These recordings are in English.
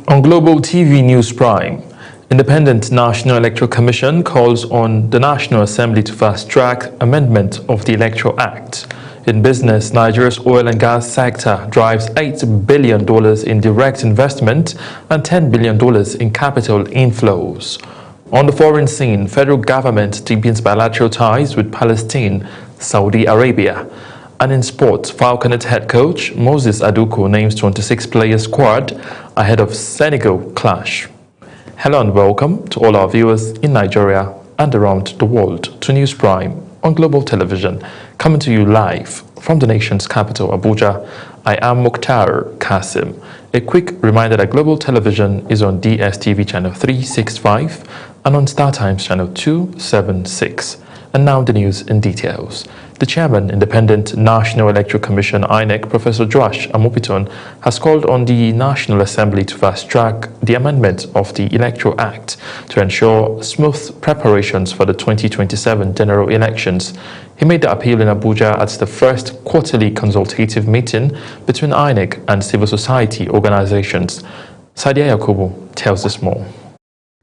On Global TV News Prime, Independent National Electoral Commission calls on the National Assembly to fast-track amendment of the Electoral Act. In business, Nigeria's oil and gas sector drives $8 billion in direct investment and $10 billion in capital inflows. On the foreign scene, federal government deepens bilateral ties with Palestine, Saudi Arabia. And in sports, Falconet head coach Moses Aduko names 26-player squad ahead of Senegal clash. Hello and welcome to all our viewers in Nigeria and around the world to News Prime on Global Television, coming to you live from the nation's capital, Abuja. I am Mukhtar Kasim. A quick reminder that Global Television is on DSTV channel 365 and on StarTimes channel 276. And now the news in details. The Chairman, Independent National Electoral Commission (INEC), Professor Joash Amopitan, has called on the National Assembly to fast-track the amendment of the Electoral Act to ensure smooth preparations for the 2027 general elections. He made the appeal in Abuja at the first quarterly consultative meeting between INEC and civil society organizations. Sadia Yakubu tells us more.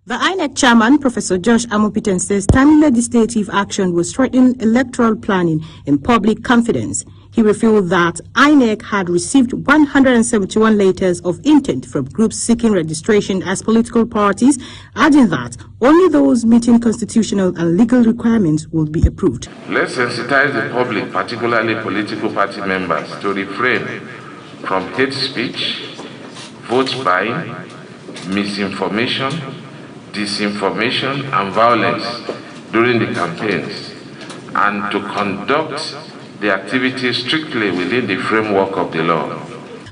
The INEC chairman, Professor Joash Amopitan, says timely legislative action will strengthen electoral planning and public confidence. He revealed that INEC had received 171 letters of intent from groups seeking registration as political parties, adding that only those meeting constitutional and legal requirements will be approved. Let's sensitize the public, particularly political party members, to refrain from hate speech, vote buying, misinformation, disinformation and violence during the campaigns, and to conduct the activities strictly within the framework of the law.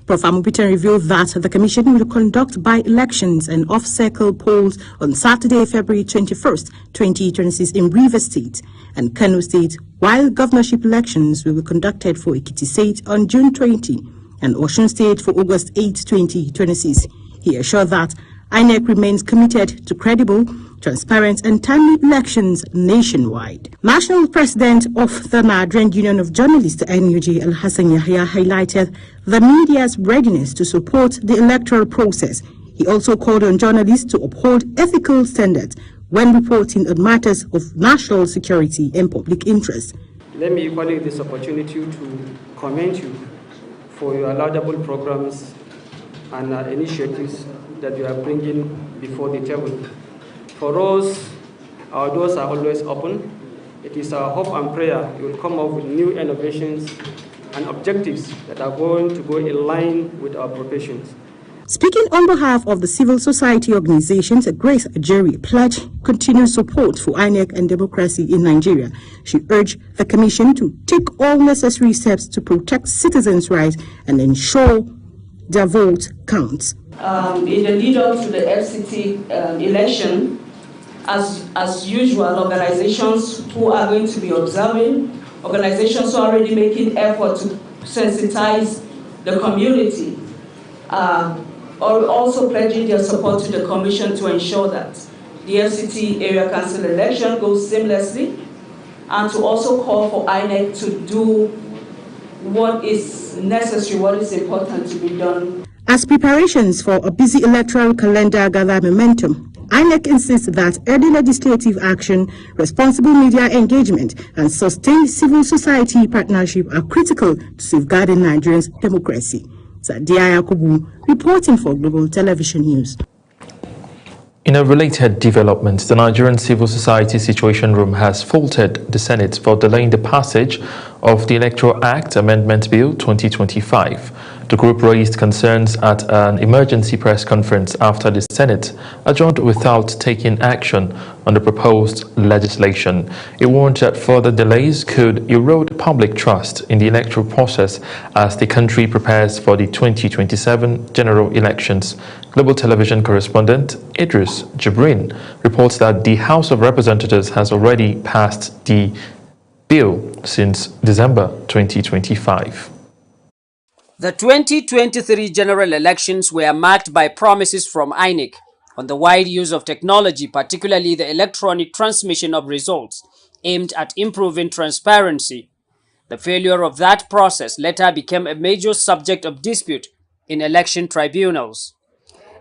Prof. Amopitan revealed that the Commission will conduct by-elections and off-cycle polls on Saturday, February 21st, 2026 in Rivers State and Kano State, while governorship elections will be conducted for Ekiti State on June 20 and Osun State for August 8, 2026. He assured that INEC remains committed to credible, transparent and timely elections nationwide. National President of the Nigerian Union of Journalists, NUJ, Al-Hassan Yahya, highlighted the media's readiness to support the electoral process. He also called on journalists to uphold ethical standards when reporting on matters of national security and public interest. Let me equally use this opportunity to commend you for your laudable programs and initiatives that you are bringing before the table. For us, our doors are always open. It is our hope and prayer you will come up with new innovations and objectives that are going to go in line with our professions. Speaking on behalf of the civil society organizations, Grace Jerry pledged continued support for INEC and democracy in Nigeria. She urged the Commission to take all necessary steps to protect citizens' rights and ensure their vote counts. In the lead-up to the FCT election, as usual, organizations who are going to be observing, organizations who are already making effort to sensitize the community, are also pledging their support to the Commission to ensure that the FCT area council election goes seamlessly, and to also call for INEC to do what is necessary, what is important to be done. As preparations for a busy electoral calendar gather momentum, INEC insists that early legislative action, responsible media engagement, and sustained civil society partnership are critical to safeguarding Nigeria's democracy. Sadia Yakubu, reporting for Global Television News. In a related development, the Nigerian Civil Society Situation Room has faulted the Senate for delaying the passage of the Electoral Act Amendment Bill 2025. The group raised concerns at an emergency press conference after the Senate adjourned without taking action on the proposed legislation. It warned that further delays could erode public trust in the electoral process as the country prepares for the 2027 general elections. Global Television correspondent Idris Jibrin reports that the House of Representatives has already passed the bill since December 2025. The 2023 general elections were marked by promises from INEC on the wide use of technology, particularly the electronic transmission of results, aimed at improving transparency. The failure of that process later became a major subject of dispute in election tribunals.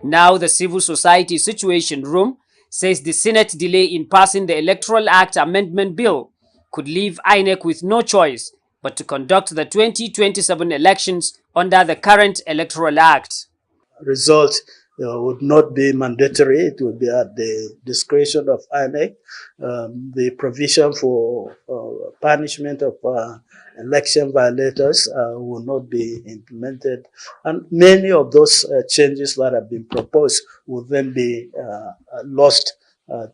Now the Civil Society Situation Room says the Senate delay in passing the Electoral Act Amendment Bill could leave INEC with no choice but to conduct the 2027 elections under the current Electoral Act. Results would not be mandatory. It would be at the discretion of INEC. The provision for punishment of election violators will not be implemented. And many of those changes that have been proposed will then be lost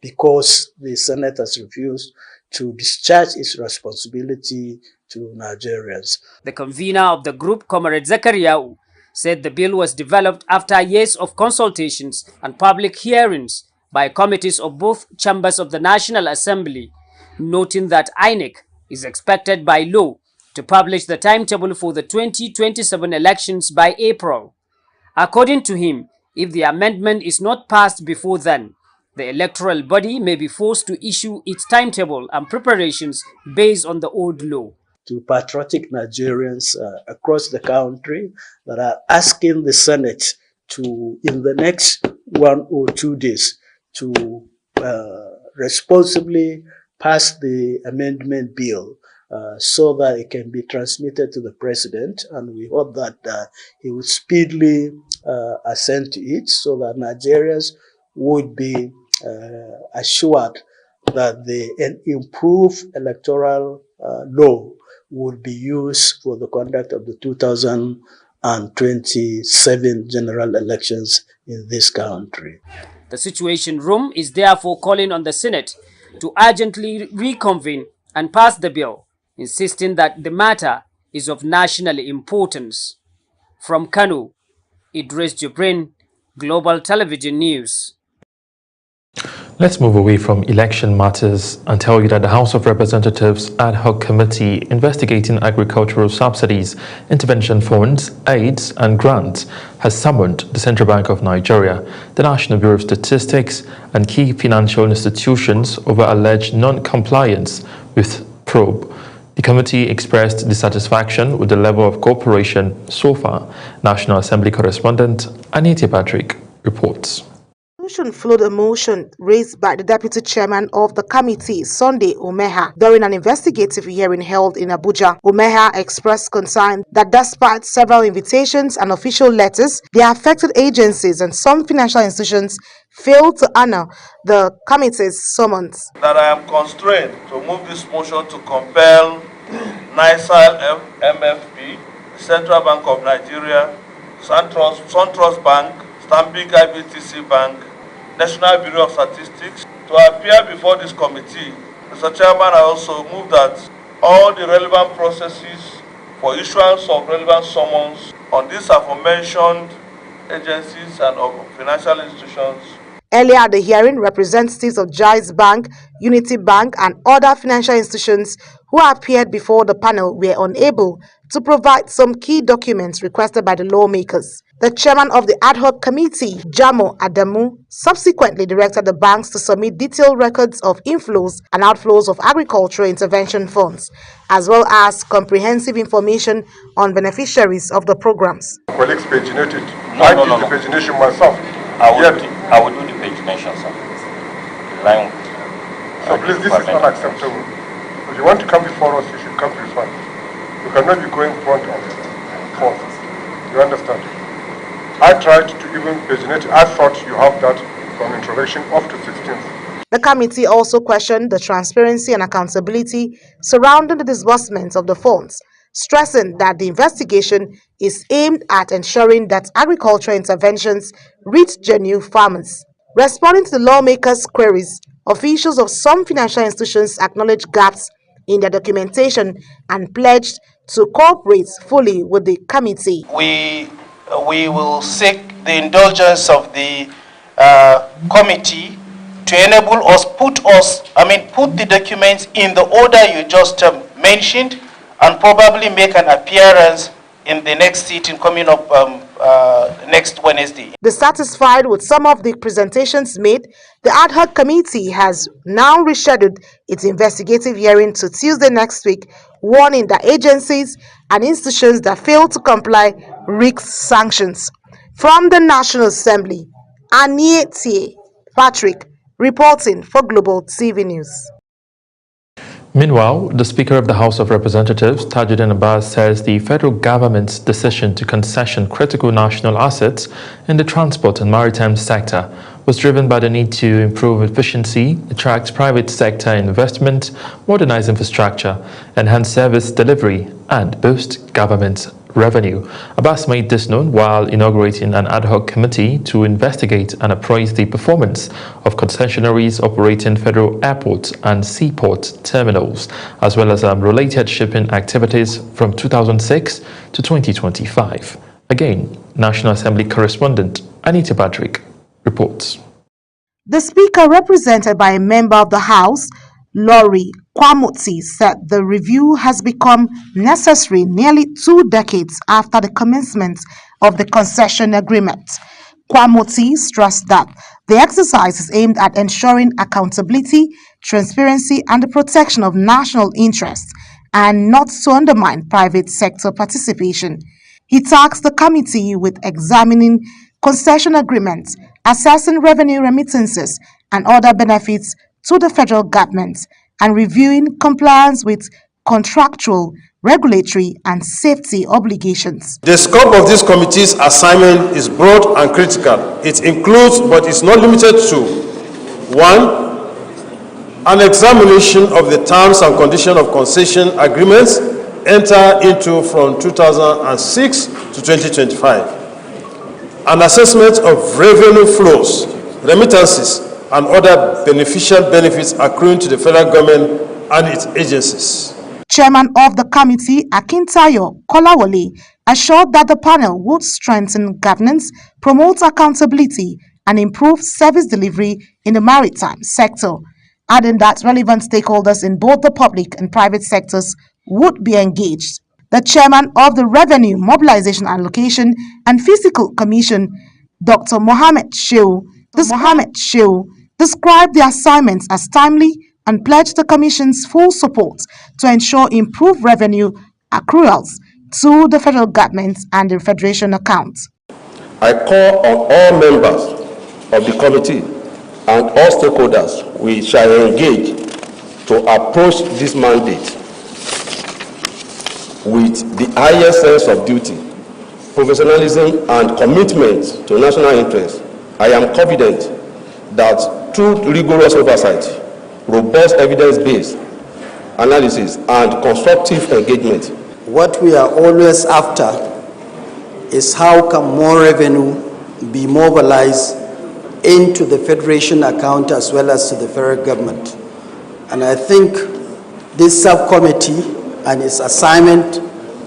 because the Senate has refused to discharge its responsibility to Nigerians. The convener of the group, Comrade Zakariau, said the bill was developed after years of consultations and public hearings by committees of both chambers of the National Assembly, noting that INEC is expected by law to publish the timetable for the 2027 elections by April. According to him, if the amendment is not passed before then, the electoral body may be forced to issue its timetable and preparations based on the old law. To patriotic Nigerians across the country that are asking the Senate to, in the next 1 or 2 days, to responsibly pass the amendment bill so that it can be transmitted to the president. And we hope that he would speedily assent to it so that Nigerians would be assured that the improved electoral law would be used for the conduct of the 2027 general elections in this country. The Situation Room is therefore calling on the Senate to urgently reconvene and pass the bill, insisting that the matter is of national importance. From Kano, Idris Jibrin, Global Television News. Let's move away from election matters and tell you that the House of Representatives Ad Hoc Committee investigating agricultural subsidies, intervention funds, aids and grants has summoned the Central Bank of Nigeria, the National Bureau of Statistics and key financial institutions over alleged non-compliance with probe. The committee expressed dissatisfaction with the level of cooperation so far. National Assembly correspondent Anita Patrick reports. Followed a motion raised by the deputy chairman of the committee, Sunday Umeha, during an investigative hearing held in Abuja. Umeha expressed concern that despite several invitations and official letters, the affected agencies and some financial institutions failed to honor the committee's summons. That I am constrained to move this motion to compel NISAL MFP, the Central Bank of Nigeria, SunTrust Bank, Stanbic IBTC Bank, National Bureau of Statistics to appear before this committee. Mr. Chairman, I also move that all the relevant processes for issuance of relevant summons on these aforementioned agencies and of financial institutions. Earlier at the hearing, representatives of Jais Bank, Unity Bank and other financial institutions who appeared before the panel were unable to provide some key documents requested by the lawmakers. The chairman of the ad hoc committee, Jamo Adamu, subsequently directed the banks to submit detailed records of inflows and outflows of agricultural intervention funds, as well as comprehensive information on beneficiaries of the programs. Colleagues paginated. I did the pagination myself. I will do the pagination, sir. So please, this is unacceptable. If you want to come before us, you should come before us. You cannot be going front and forth. You understand? I tried to even paginate. I thought you have that from introduction up to 16th. The committee also questioned the transparency and accountability surrounding the disbursement of the funds, stressing that the investigation is aimed at ensuring that agricultural interventions reach genuine farmers. Responding to the lawmakers' queries, officials of some financial institutions acknowledged gaps in their documentation and pledged to cooperate fully with the committee. We will seek the indulgence of the committee to enable us, put the documents in the order you just mentioned, and probably make an appearance in the next sitting coming up next Wednesday. Dissatisfied with some of the presentations made, the ad hoc committee has now rescheduled its investigative hearing to Tuesday next week, warning that agencies and institutions that fail to comply risk sanctions. From the National Assembly, Aniete Patrick, reporting for Global TV News. Meanwhile, the Speaker of the House of Representatives, Tajuddin Abbas, says the federal government's decision to concession critical national assets in the transport and maritime sector was driven by the need to improve efficiency, attract private sector investment, modernize infrastructure, enhance service delivery, and boost government revenue. Abbas made this known while inaugurating an ad hoc committee to investigate and appraise the performance of concessionaries operating federal airports and seaport terminals, as well as related shipping activities from 2006 to 2025. Again, National Assembly correspondent Anita Patrick reports. The Speaker, represented by a member of the House, Lori Kwamoti, said the review has become necessary nearly 2 decades after the commencement of the concession agreement. Kwamoti stressed that the exercise is aimed at ensuring accountability, transparency, and the protection of national interests, and not to undermine private sector participation. He tasked the committee with examining concession agreements, assessing revenue remittances and other benefits to the federal government, and reviewing compliance with contractual, regulatory, and safety obligations. The scope of this committee's assignment is broad and critical. It includes, but is not limited to, 1. An examination of the terms and conditions of concession agreements entered into from 2006 to 2025. An assessment of revenue flows, remittances, and other beneficial benefits accruing to the federal government and its agencies. Chairman of the committee, Akintayo Kolawole, assured that the panel would strengthen governance, promote accountability, and improve service delivery in the maritime sector, adding that relevant stakeholders in both the public and private sectors would be engaged. The chairman of the Revenue, Mobilization, Allocation, and Fiscal Commission, Dr. Mohammed Shehu, described the assignments as timely and pledged the Commission's full support to ensure improved revenue accruals to the federal government and the Federation account. I call on all members of the committee and all stakeholders we shall engage to approach this mandate with the highest sense of duty, professionalism, and commitment to national interest. I am confident that through rigorous oversight, robust evidence-based analysis, and constructive engagement, what we are always after is how can more revenue be mobilized into the Federation account as well as to the federal government. And I think this subcommittee and its assignment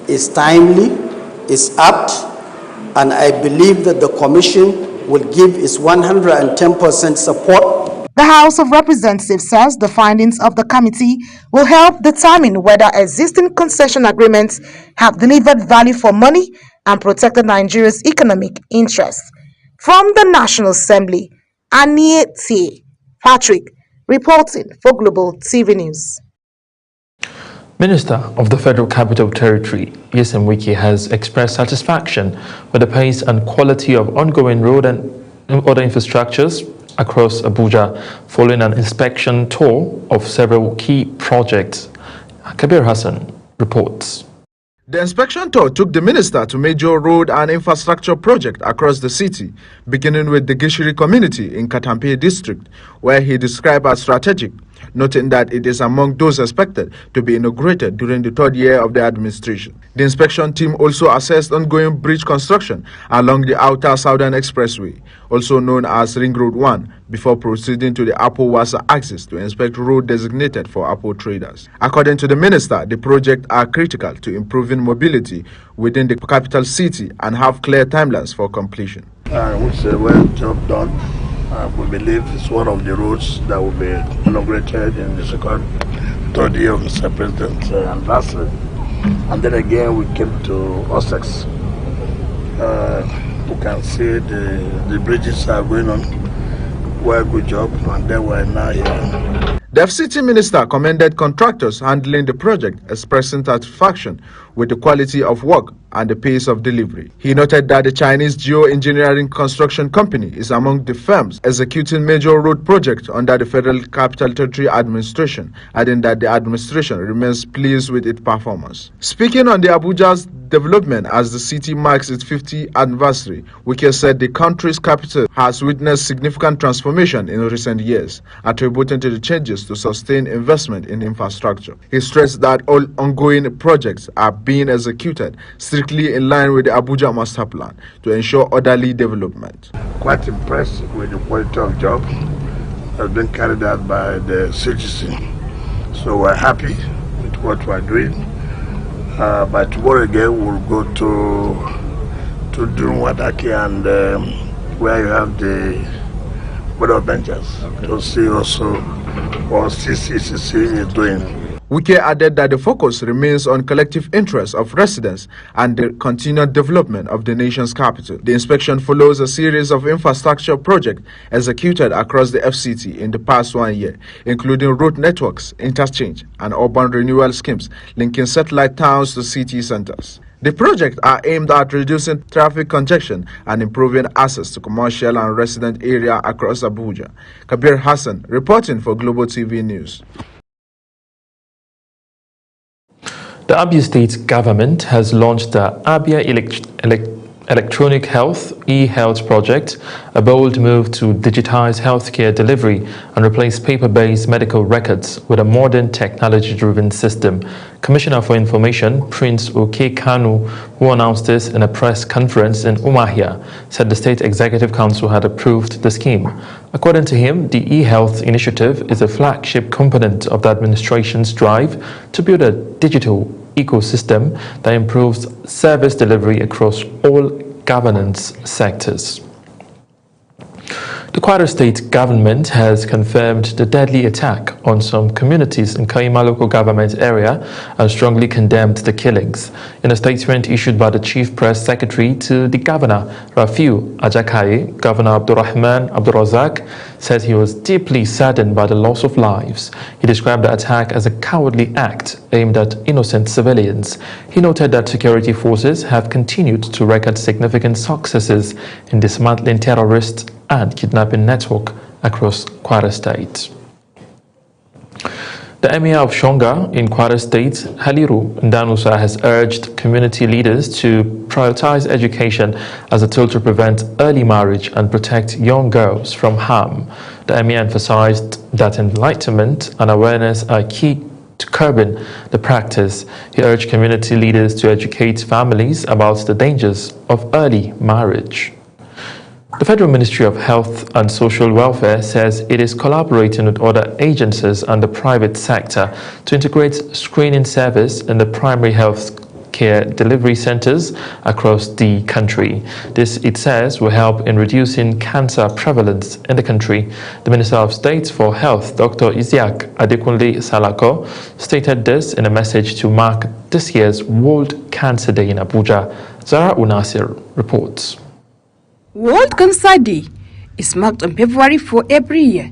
is timely, is apt, and I believe that the Commission will give its 110% support. The House of Representatives says the findings of the committee will help determine whether existing concession agreements have delivered value for money and protected Nigeria's economic interests. From the National Assembly, Aniete Patrick, reporting for Global TV News. Minister of the Federal Capital Territory, Nyesom Wike, has expressed satisfaction with the pace and quality of ongoing road and other infrastructures across Abuja following an inspection tour of several key projects. Kabir Hassan reports. The inspection tour took the minister to major road and infrastructure projects across the city, beginning with the Gishiri community in Katampe district, where he described as strategic, noting that it is among those expected to be inaugurated during the 3rd year of the administration. The inspection team also assessed ongoing bridge construction along the Outer Southern Expressway, also known as Ring Road 1, before proceeding to the Apo-Wasa axis to inspect road designated for Apo traders. According to the minister, the projects are critical to improving mobility within the capital city and have clear timelines for completion. Which is a well job done. We believe it's one of the roads that will be inaugurated in the 3rd year of Mr. President's anniversary. And then again we came to Ossex. You can see the bridges are going on. Well, good job, and then we're now here. The FCT minister commended contractors handling the project, expressing satisfaction with the quality of work and the pace of delivery. He noted that the Chinese Geoengineering Construction Company is among the firms executing major road projects under the Federal Capital Territory Administration, adding that the administration remains pleased with its performance. Speaking on the Abuja's development as the city marks its 50th anniversary, Wike said the country's capital has witnessed significant transformation in recent years, attributing to the changes to sustain investment in infrastructure. He stressed that all ongoing projects are being executed strictly in line with the Abuja Master Plan to ensure orderly development. Quite impressed with the quality of job that has been carried out by the CGC. So we're happy with what we're doing. By tomorrow again, we'll go to Dunwadaki and where you have the Board of Benches to see also what CCCC is doing. Wike added that the focus remains on collective interests of residents and the continued development of the nation's capital. The inspection follows a series of infrastructure projects executed across the FCT in the past 1 year, including road networks, interchange, and urban renewal schemes linking satellite towns to city centers. The projects are aimed at reducing traffic congestion and improving access to commercial and resident area across Abuja. Kabir Hassan, reporting for Global TV News. The Abia State government has launched the Abia Electronic Health e-Health project, a bold move to digitize healthcare delivery and replace paper-based medical records with a modern technology-driven system. Commissioner for Information, Prince Oke Kanu, who announced this in a press conference in Umuahia, said the State Executive Council had approved the scheme. According to him, the e-Health initiative is a flagship component of the administration's drive to build a digital ecosystem that improves service delivery across all governance sectors. The Kwara State government has confirmed the deadly attack on some communities in Kaima local government area and strongly condemned the killings. In a statement issued by the Chief Press Secretary to the Governor, Rafiu Ajakaye, Governor Abdurrahman Abdurazak said he was deeply saddened by the loss of lives. He described the attack as a cowardly act aimed at innocent civilians. He noted that security forces have continued to record significant successes in dismantling terrorist and kidnapping network across Kwara State. The Emir of Shonga in Kwara State, Haliru Ndanusa, has urged community leaders to prioritize education as a tool to prevent early marriage and protect young girls from harm. The Emir emphasized that enlightenment and awareness are key to curbing the practice. He urged community leaders to educate families about the dangers of early marriage. The Federal Ministry of Health and Social Welfare says it is collaborating with other agencies and the private sector to integrate screening service in the primary health care delivery centers across the country. This, it says, will help in reducing cancer prevalence in the country. The Minister of State for Health, Dr. Isiaq Adekunle Salako, stated this in a message to mark this year's World Cancer Day in Abuja. Zara Unasir reports. World Cancer Day is marked on February 4 every year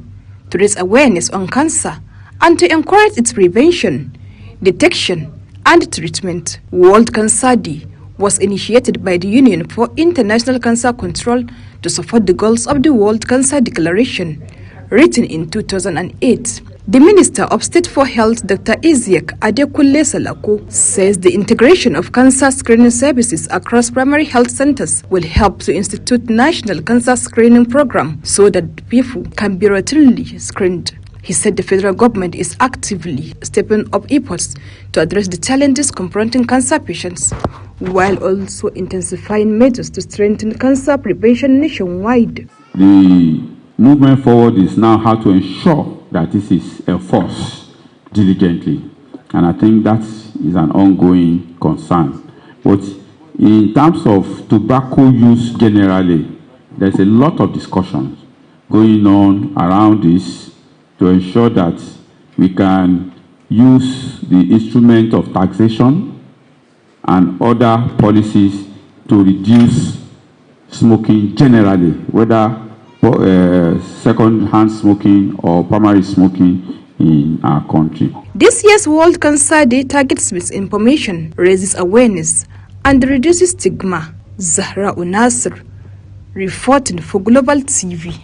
to raise awareness on cancer and to encourage its prevention, detection, and treatment. World Cancer Day was initiated by the Union for International Cancer Control to support the goals of the World Cancer Declaration, written in 2008. The Minister of State for Health, Dr. Isiaq Adekunle Salako, says the integration of cancer screening services across primary health centers will help to institute national cancer screening program so that people can be routinely screened. He said the federal government is actively stepping up efforts to address the challenges confronting cancer patients, while also intensifying measures to strengthen cancer prevention nationwide. The movement forward is now how to ensure that this is enforced diligently, and I think that is an ongoing concern. But in terms of tobacco use generally, there's a lot of discussions going on around this to ensure that we can use the instrument of taxation and other policies to reduce smoking generally, whether second-hand smoking or primary smoking in our country. This year's World Cancer Day targets misinformation, raises awareness, and reduce stigma. Zahra Unasr, reporting for Global TV.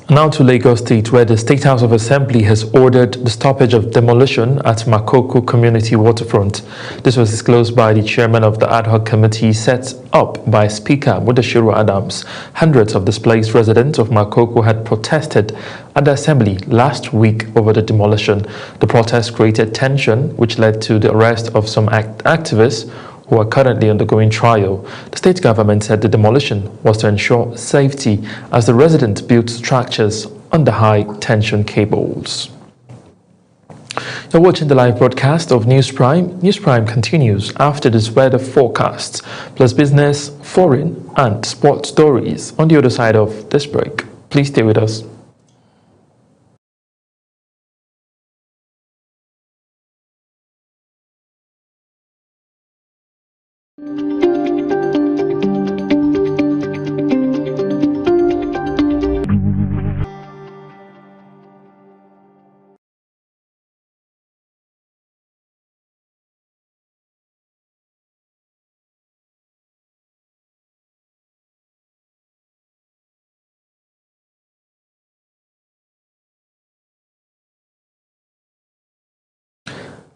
Now to Lagos State, where the State House of Assembly has ordered the stoppage of demolition at Makoko Community Waterfront. This was disclosed by the chairman of the ad hoc committee set up by Speaker Mudashiru Adams. Hundreds of displaced residents of Makoko had protested at the Assembly last week over the demolition. The protest created tension, which led to the arrest of some activists who are currently undergoing trial. The state government said the demolition was to ensure safety as the residents built structures under high-tension cables. You're watching the live broadcast of News Prime. News Prime continues after this weather forecasts, plus business, foreign, and sports stories on the other side of this break. Please stay with us.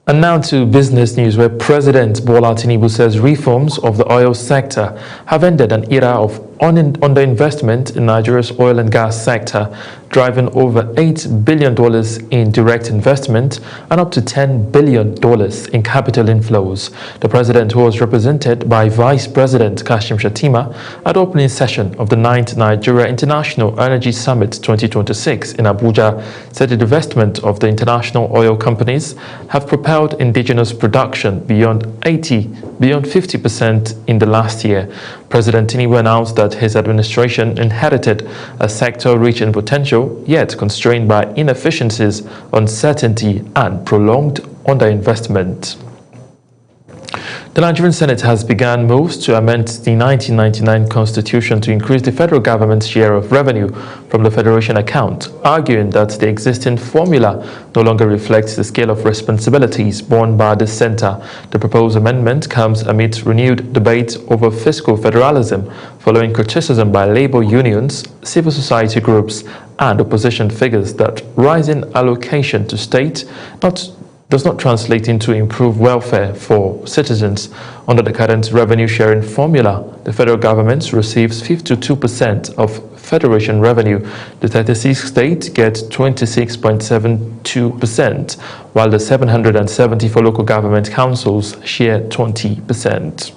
And now to business news, where President Bola Tinubu says reforms of the oil sector have ended an era of underinvestment in Nigeria's oil and gas sector, driving over $8 billion in direct investment and up to $10 billion in capital inflows. The president, who was represented by Vice President Kashim Shettima at the opening session of the 9th Nigeria International Energy Summit 2026 in Abuja, said the divestment of the international oil companies have propelled indigenous production beyond 50% in the last year. President Tinubu announced that his administration inherited a sector rich in potential, yet constrained by inefficiencies, uncertainty, and prolonged underinvestment. The Nigerian Senate has begun moves to amend the 1999 Constitution to increase the federal government's share of revenue from the Federation account, arguing that the existing formula no longer reflects the scale of responsibilities borne by the center. The proposed amendment comes amid renewed debate over fiscal federalism, following criticism by labor unions, civil society groups, and opposition figures that rising allocation to state does not translate into improved welfare for citizens. Under the current revenue sharing formula, the federal government receives 52% of federation revenue. The 36 states get 26.72%, while the 774 local government councils share 20%.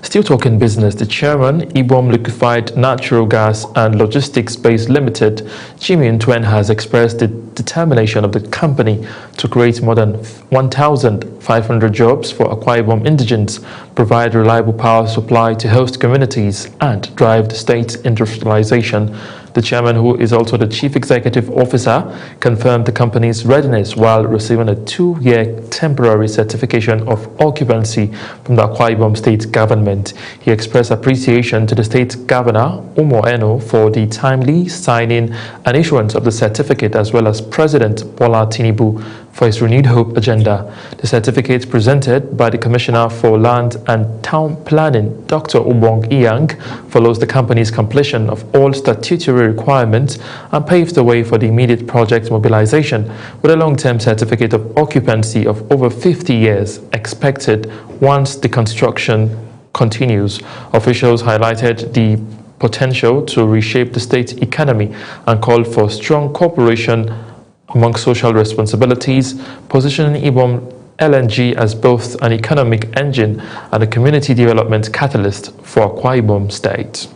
Still talking business, the chairman, Ibom Liquefied Natural Gas and Logistics Base Limited, Jimmy Ntwen, has expressed the determination of the company to create more than 1,500 jobs for Akwa Ibom indigents, provide reliable power supply to host communities, and drive the state's industrialization. The chairman, who is also the chief executive officer, confirmed the company's readiness while receiving a 2-year temporary certification of occupancy from the Akwa Ibom state government. He expressed appreciation to the state governor, Umo Eno, for the timely signing and issuance of the certificate, as well as President Bola Tinubu for his renewed hope agenda. The certificate presented by the Commissioner for Land and Town Planning, Dr. Ubong Iyang, follows the company's completion of all statutory requirements and paves the way for the immediate project mobilization, with a long-term certificate of occupancy of over 50 years expected once the construction continues. Officials highlighted the potential to reshape the state's economy and called for strong cooperation among social responsibilities, positioning Ibom LNG as both an economic engine and a community development catalyst for Akwa Ibom State.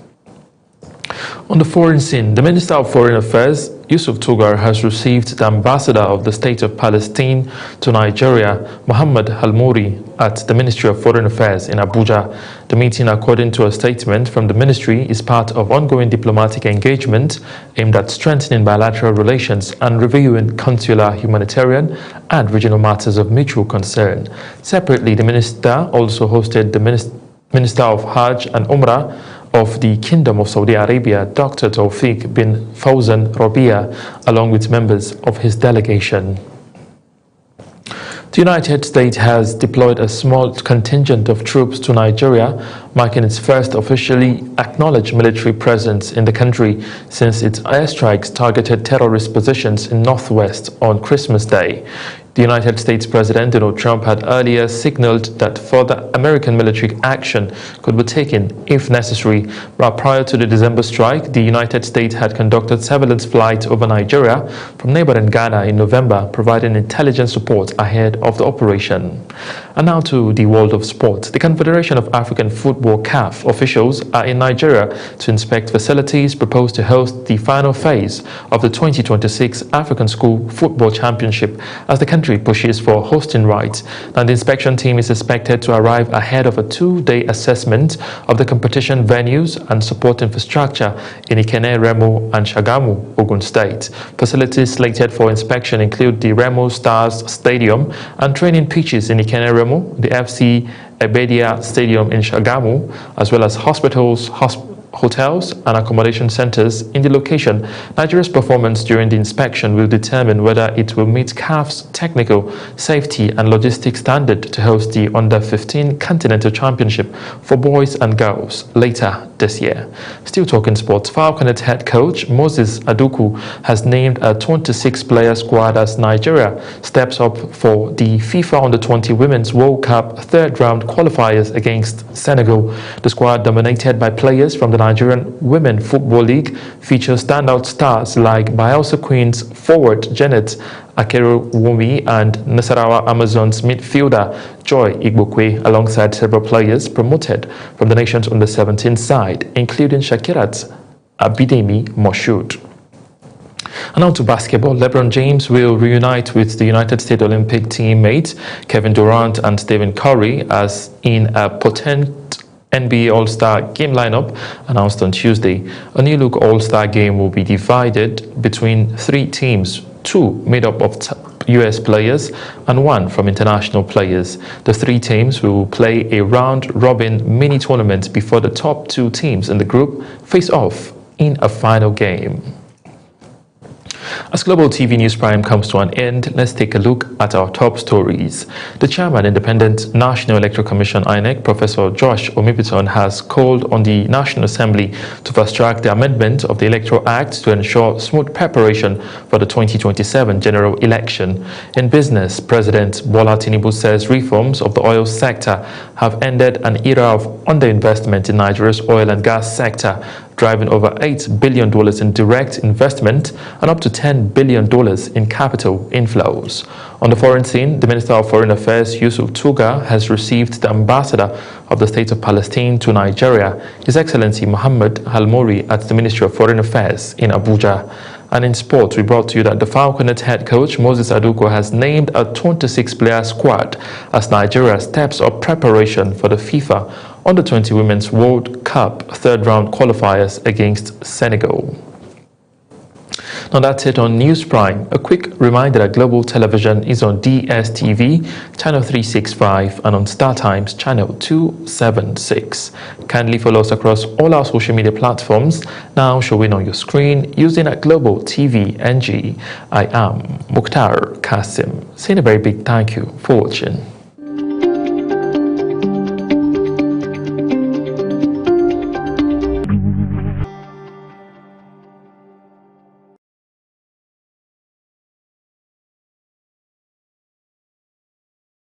On the foreign scene, the Minister of Foreign Affairs, Yusuf Tugar, has received the ambassador of the State of Palestine to Nigeria, Muhammad Halmouri, at the Ministry of Foreign Affairs in Abuja. The meeting, according to a statement from the ministry, is part of ongoing diplomatic engagement aimed at strengthening bilateral relations and reviewing consular, humanitarian, and regional matters of mutual concern. Separately, the minister also hosted the Minister of Hajj and Umrah of the Kingdom of Saudi Arabia, Dr. Tawfiq bin Fawzan Rabia, along with members of his delegation. The United States has deployed a small contingent of troops to Nigeria, marking its first officially acknowledged military presence in the country since its airstrikes targeted terrorist positions in Northwest on Christmas Day. The United States President Donald Trump had earlier signaled that further American military action could be taken if necessary. But prior to the December strike, the United States had conducted surveillance flights over Nigeria from neighboring Ghana in November, providing intelligence support ahead of the operation. And now to the world of sport. The Confederation of African Football (CAF) officials are in Nigeria to inspect facilities proposed to host the final phase of the 2026 African School Football Championship as the country pushes for hosting rights. Now, the inspection team is expected to arrive ahead of a two-day assessment of the competition venues and support infrastructure in Ikene, Remo and Shagamu, Ogun State. Facilities slated for inspection include the Remo Stars Stadium and training pitches in Ikene, Remo, the FC Ebedia Stadium in Shagamu, as well as hospitals, hotels and accommodation centers in the location. Nigeria's performance during the inspection will determine whether it will meet CAF's technical, safety and logistics standard to host the Under-15 Continental Championship for boys and girls later this year. Still talking sports, Falconet head coach Moses Aduku has named a 26-player squad as Nigeria steps up for the FIFA Under-20 Women's World Cup third-round qualifiers against Senegal. The squad, dominated by players from the Nigerian Women Football League, features standout stars like Bielsa Queens forward Janet Akeru-Wumi and Nasarawa Amazons midfielder Joy Igbokwe, alongside several players promoted from the nation's under-17 side, including Shakirat Abidemi Moshood. And now to basketball. LeBron James will reunite with the United States Olympic teammates Kevin Durant and Stephen Curry as in a potent NBA All-Star game lineup announced on Tuesday. A new-look All-Star game will be divided between three teams, two made up of U.S. players and one from international players. The three teams will play a round-robin mini-tournament before the top two teams in the group face off in a final game. As Global TV News Prime comes to an end, let's take a look at our top stories. The Chairman, Independent National Electoral Commission (INEC), Professor Josh Omibiton, has called on the National Assembly to fast-track the amendment of the Electoral Act to ensure smooth preparation for the 2027 general election. In business, President Bola Tinubu says reforms of the oil sector have ended an era of underinvestment in Nigeria's oil and gas sector, driving over $8 billion in direct investment and up to $10 billion in capital inflows. On the foreign scene, the Minister of Foreign Affairs, Yusuf Tuga, has received the Ambassador of the State of Palestine to Nigeria, His Excellency Mohammed Al-Mouri, at the Ministry of Foreign Affairs in Abuja. And in sports, we brought to you that the Falconet head coach Moses Aduku has named a 26-player squad as Nigeria steps up preparation for the FIFA Under-20 Women's World Cup third-round qualifiers against Senegal. Now that's it on News Prime. A quick reminder that Global Television is on DSTV, channel 365, and on StarTimes, channel 276. Kindly follow us across all our social media platforms, now showing on your screen, using at Global TV NG. I am Mukhtar Kasim, saying a very big thank you for watching.